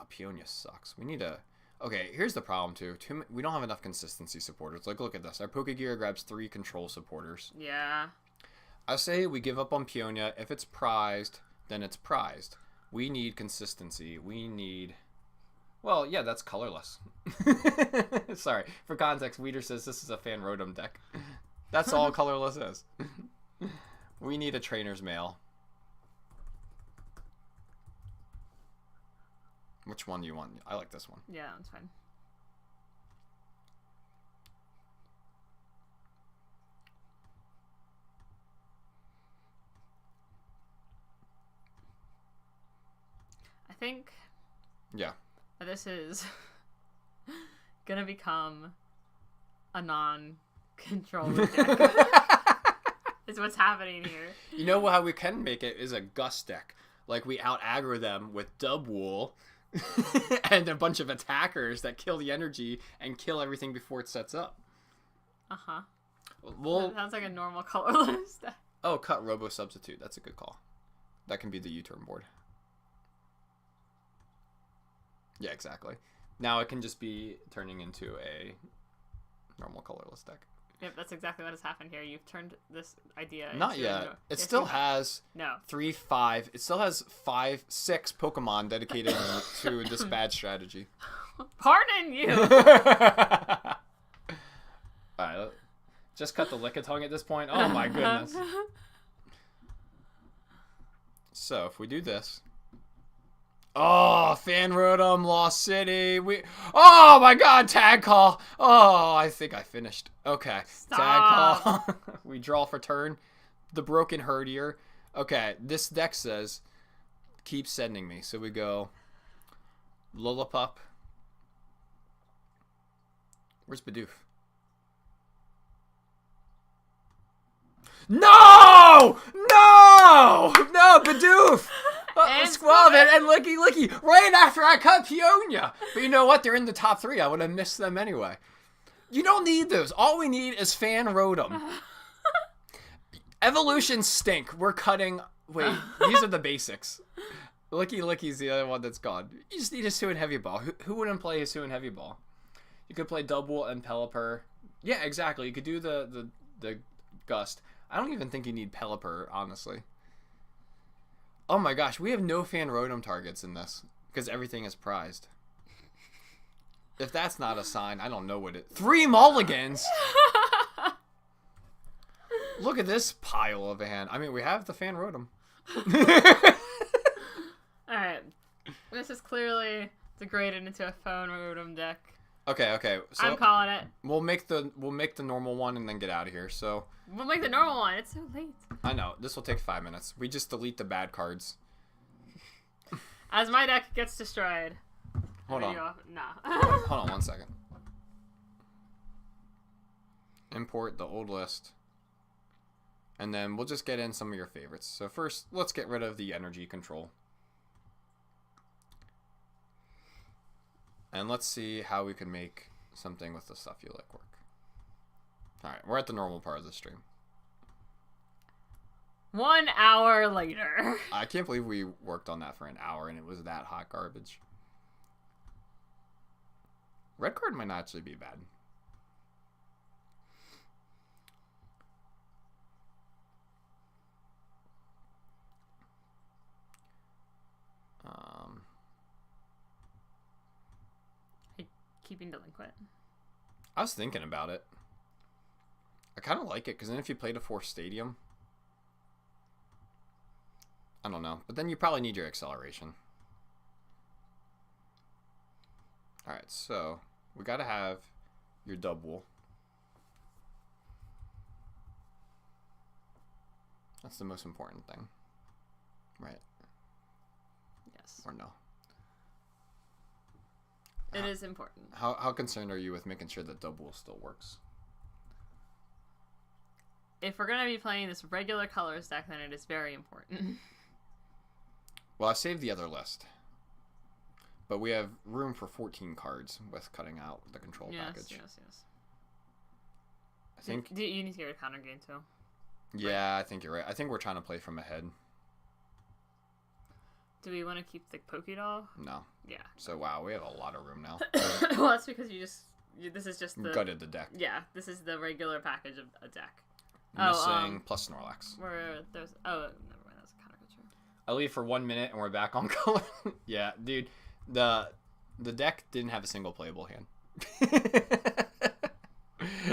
Peonia sucks. We need a... Okay, here's the problem too. We don't have enough consistency supporters. Like, look at this. Our Pokegear grabs 3 control supporters. Yeah. I say we give up on Peonia. If it's prized, then it's prized. We need consistency. We need... Well, yeah, that's colorless. Sorry. For context, Weeder says this is a Fan Rotom deck. That's all colorless is. We need a trainer's mail. Which one do you want? I like this one. Yeah, that's fine. I think... Yeah. This is gonna become a non-controller deck. Is what's happening here. You know how we can make it is a Gus deck. Like, we out-aggro them with Dubwool and a bunch of attackers that kill the energy and kill everything before it sets up. Uh-huh. Well, that sounds like a normal colorless deck. Oh, cut Robo Substitute. That's a good call. That can be the U-turn board. Yeah, exactly. Now it can just be turning into a normal colorless deck. Yep, that's exactly what has happened here. You've turned this idea Not into yet. It still has 3, 5. It still has 5, 6 Pokemon dedicated to this bad strategy. Pardon you! Alright, just cut the Lickitung at this point. Oh my goodness. So, if we do this... Oh, Fan Rotom, Lost City. Oh my god, tag call. Oh, I think I finished. Okay. Stop. Tag call. We draw for turn. The Broken Herdier. Okay, this deck says keep sending me. So we go Lillipup. Where's Bidoof? No! No! No, Bidoof! Squavin and Licky right after I cut Peonia. But you know what? They're in the top 3. I would have missed them anyway. You don't need those. All we need is Fan Rotom. Evolutions stink. We're cutting... Wait, these are the basics. Licky's the other one that's gone. You just need a Hisuian Heavy Ball. Who wouldn't play Hisuian Heavy Ball? You could play Double and Pelipper. Yeah, exactly. You could do the Gust. I don't even think you need Pelipper, honestly. Oh my gosh, we have no Fan Rotom targets in this because everything is prized. If that's not a sign, I don't know what it... 3 mulligans! Look at this pile of a hand. I mean, we have the Fan Rotom. Alright. This is clearly degraded into a Fan Rotom deck. Okay. So I'm calling it. We'll make the normal one and then get out of here. So we'll make the normal one. It's so late. I know. This will take 5 minutes. We just delete the bad cards. As my deck gets destroyed. Hold on. Nah. Hold on 1 second. Import the old list. And then we'll just get in some of your favorites. So first, let's get rid of the energy control. And let's see how we can make something with the stuff you like work. Alright, we're at the normal part of the stream. 1 hour later. I can't believe we worked on that for an hour and it was that hot garbage. Red card might not actually be bad. Keeping delinquent. I was thinking about it. I kind of like it because then if you played a force stadium, I don't know, but then you probably need your acceleration. All right, so we got to have your double. That's the most important thing, right? Yes. Or no? It is important. How concerned are you with making sure that double still works? If we're gonna be playing this regular colors deck, then it is very important. Well, I saved the other list, but we have room for 14 cards with cutting out the control package. Yes. I think. Do you need to get your counter game too? Yeah, I think you're right. I think we're trying to play from ahead. Do we want to keep the Pokédoll? No. Yeah. So wow, we have a lot of room now. Well, that's because this is just the Gutted the deck. Yeah, this is the regular package of a deck. Missing plus Snorlax. Where there's never mind, that's a counter picture. I leave for 1 minute and we're back on color. Yeah, dude, the deck didn't have a single playable hand.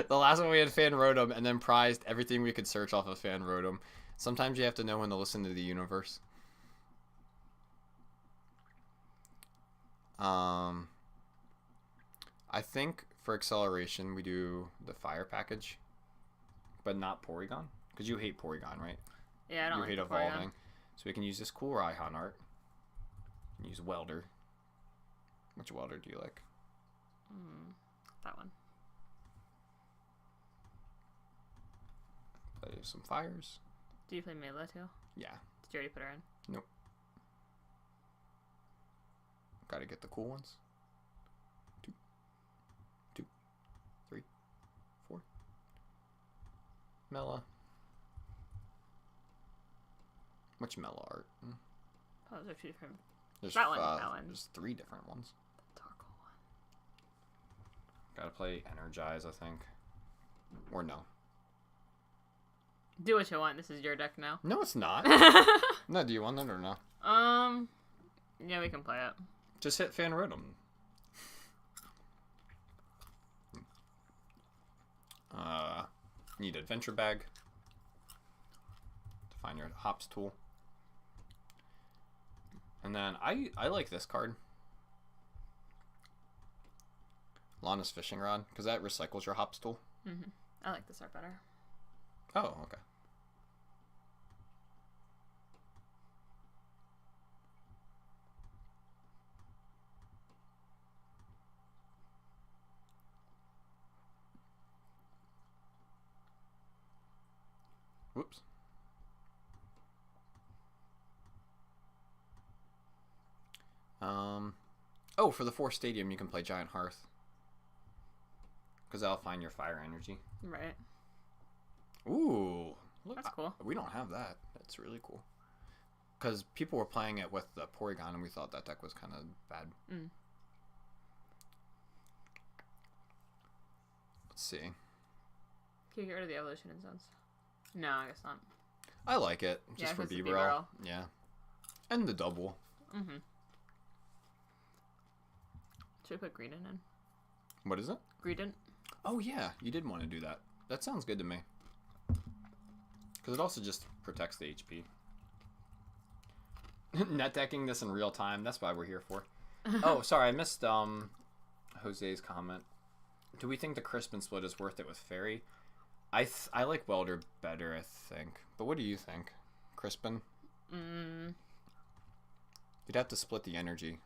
The last one we had Fan Rotom and then prized everything we could search off of Fan Rotom. Sometimes you have to know when to listen to the universe. I think for acceleration we do the fire package, but not Porygon, because you hate Porygon, right? Yeah, I don't like hate Porygon. evolving, so we can use this cool Raihan art. Use Welder. Which Welder do you like? That one. Play some fires. Do you play Mela too? Yeah. Did you already put her in? Nope. Gotta get the cool ones. 2, 3, 4. Mela. Which Mela art? Oh, those are 2 different. There's That one, that one. There's 3 different ones. The Torkoal one. Gotta play Energize, I think. Or no. Do what you want. This is your deck now. No, it's not. No, do you want it or no? Yeah, we can play it. Just hit Fan Rotom. Need Adventure Bag to find your Hops tool. And then I like this card. Lana's Fishing Rod, because that recycles your Hops tool. I like this art better. Oh, okay. Whoops. Oh, for the Force Stadium, you can play Giant Hearth. Because that'll find your fire energy. Right. Ooh. Look, That's cool. We don't have that. That's really cool. Because people were playing it with the Porygon, and we thought that deck was kind of bad. Let's see. Can you get rid of the evolution in zones? No, I guess not. I like it. Just for it's the Bibarel. Yeah. And the double. Should we put Greedent in? What is it? Greedent? Oh, yeah. You did want to do that. That sounds good to me. Because it also just protects the HP. Net decking this in real time. That's why we're here for. Oh, sorry. I missed Jose's comment. Do we think the Crispin split is worth it with Fairy? I like Welder better, I think. But what do you think? Crispin? You'd have to split the energy.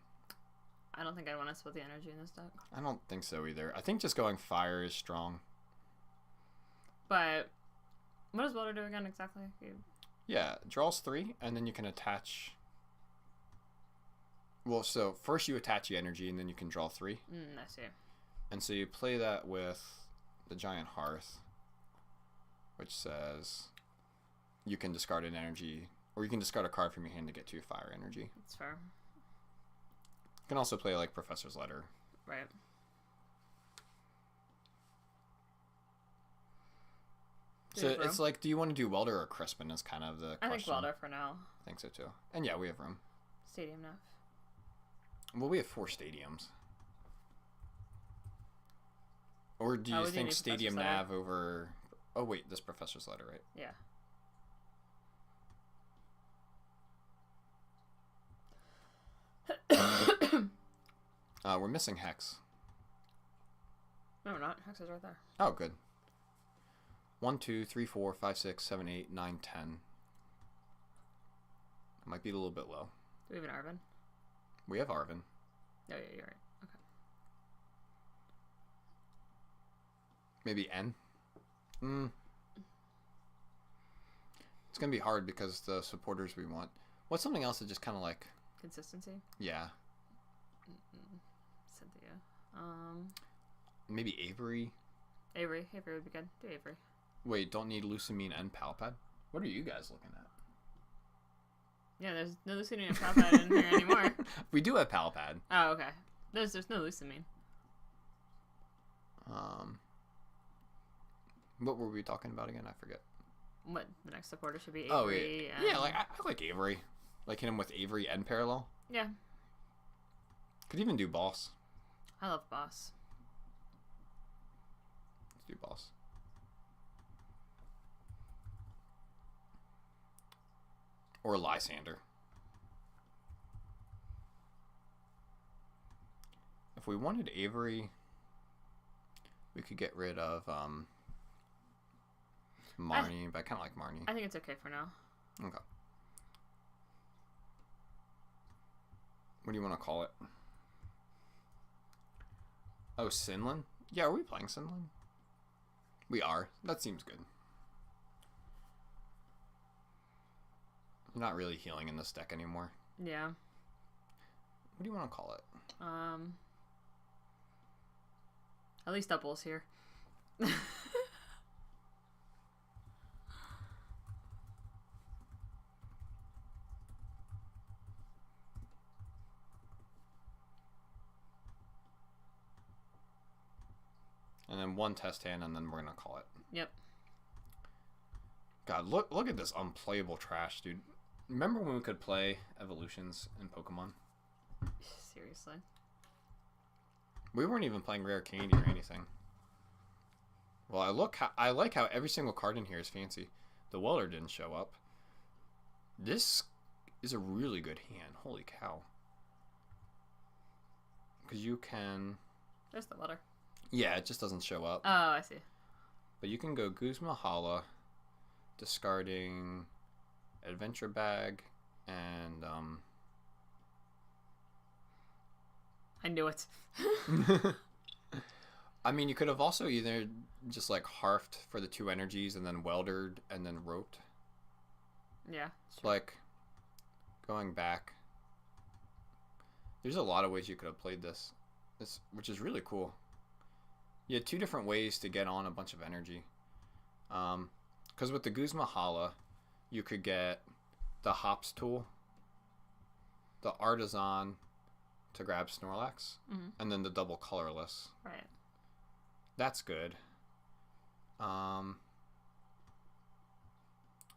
I don't think I'd want to split the energy in this deck. I don't think so either. I think just going fire is strong. But what does Welder do again exactly? Yeah, draws 3, and then you can attach... Well, so first you attach the energy, and then you can draw 3. I see. And so you play that with the Giant Hearth, which says you can discard an energy, or you can discard a card from your hand to get to your fire energy. That's fair. You can also play like Professor's Letter. Right. So it's like, do you want to do welder or Crispin is kind of the question. I think welder for now. I think so too. And yeah, we have room. Stadium nav. Well, we have 4 stadiums. Or do you think stadium nav over... Oh, wait, this professor's letter, right? Yeah. We're missing Hex. No, we're not. Hex is right there. Oh, good. 1, 2, 3, 4, 5, 6, 7, 8, 9, 10. Might be a little bit low. Do we have an Arvin? We have Arvin. Oh, yeah, you're right. Okay. Maybe N? It's going to be hard because the supporters we want. What's something else that just kind of like... Consistency? Yeah. Cynthia. Maybe Avery? Avery would be good. Do Avery. Wait, don't need Lucamine and Palpad? What are you guys looking at? Yeah, there's no Lucamine and Palpad in here anymore. We do have Palpad. Oh, okay. There's no Lucamine. What were we talking about again? I forget. What the next supporter should be? Avery. Oh, yeah. Yeah, like I like Avery. Like hit him with Avery and Parallel. Yeah. Could even do Boss. I love Boss. Let's do Boss. Or Lysander. If we wanted Avery, we could get rid of Marnie, but I kind of like Marnie. I think it's okay for now. Okay. What do you want to call it? Oh, Sinlin? Yeah, are we playing Sinlin? We are. That seems good. I'm not really healing in this deck anymore. Yeah. What do you want to call it? At least doubles here. And then 1 test hand, and then we're gonna call it. Yep. God, look at this unplayable trash, dude. Remember when we could play evolutions in Pokemon? Seriously. We weren't even playing Rare Candy or anything. Well, I like how every single card in here is fancy. The Welder didn't show up. This is a really good hand. Holy cow. Because you can... There's the Welder. Yeah, it just doesn't show up. Oh, I see. But you can go Guzma Hala, discarding Adventure Bag, and I knew it. I mean, you could have also either just like harfed for the 2 energies and then weldered and then roped. Yeah. Sure. Like going back. There's a lot of ways you could have played this, which is really cool. You had 2 different ways to get on a bunch of energy. Because with the Guzma Hala, you could get the Hops tool, the Artisan to grab Snorlax, and then the double Colorless. Right. That's good. And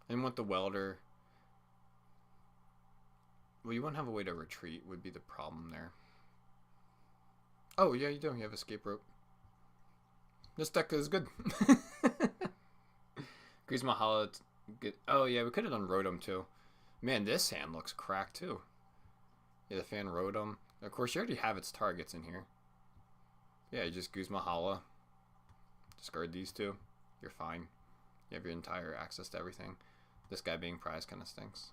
with the Welder, well, you wouldn't have a way to retreat would be the problem there. Oh, yeah, you do. You have Escape Rope. This deck is good. Guzma Hala. Oh, yeah, we could have done Rotom, too. Man, this hand looks cracked, too. Yeah, the Fan Rotom. Of course, you already have its targets in here. Yeah, you just Guzma Hala. Discard these 2. You're fine. You have your entire access to everything. This guy being prized kind of stinks.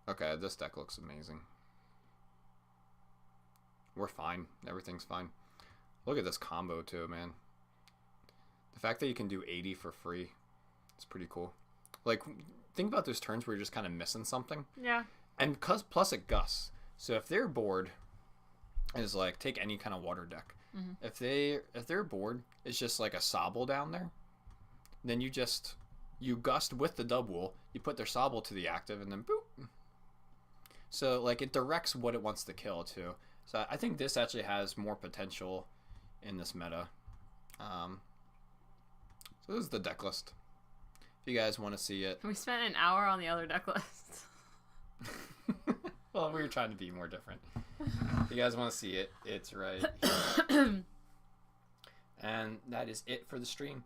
Okay, this deck looks amazing. We're fine. Everything's fine. Look at this combo too, man. The fact that you can do 80 for free, it's pretty cool. Like, think about those turns where you're just kind of missing something. Yeah. And plus it Gus. So if their board is like, take any kind of water deck. If their board is just like a Sobble down there, then you gust with the double, you put their Sobble to the active, and then boop. So like it directs what it wants to kill too. So I think this actually has more potential in this meta. So this is the deck list. If you guys want to see it. We spent an hour on the other deck list. Well, we were trying to be more different. If you guys want to see it, it's right here. And that is it for the stream.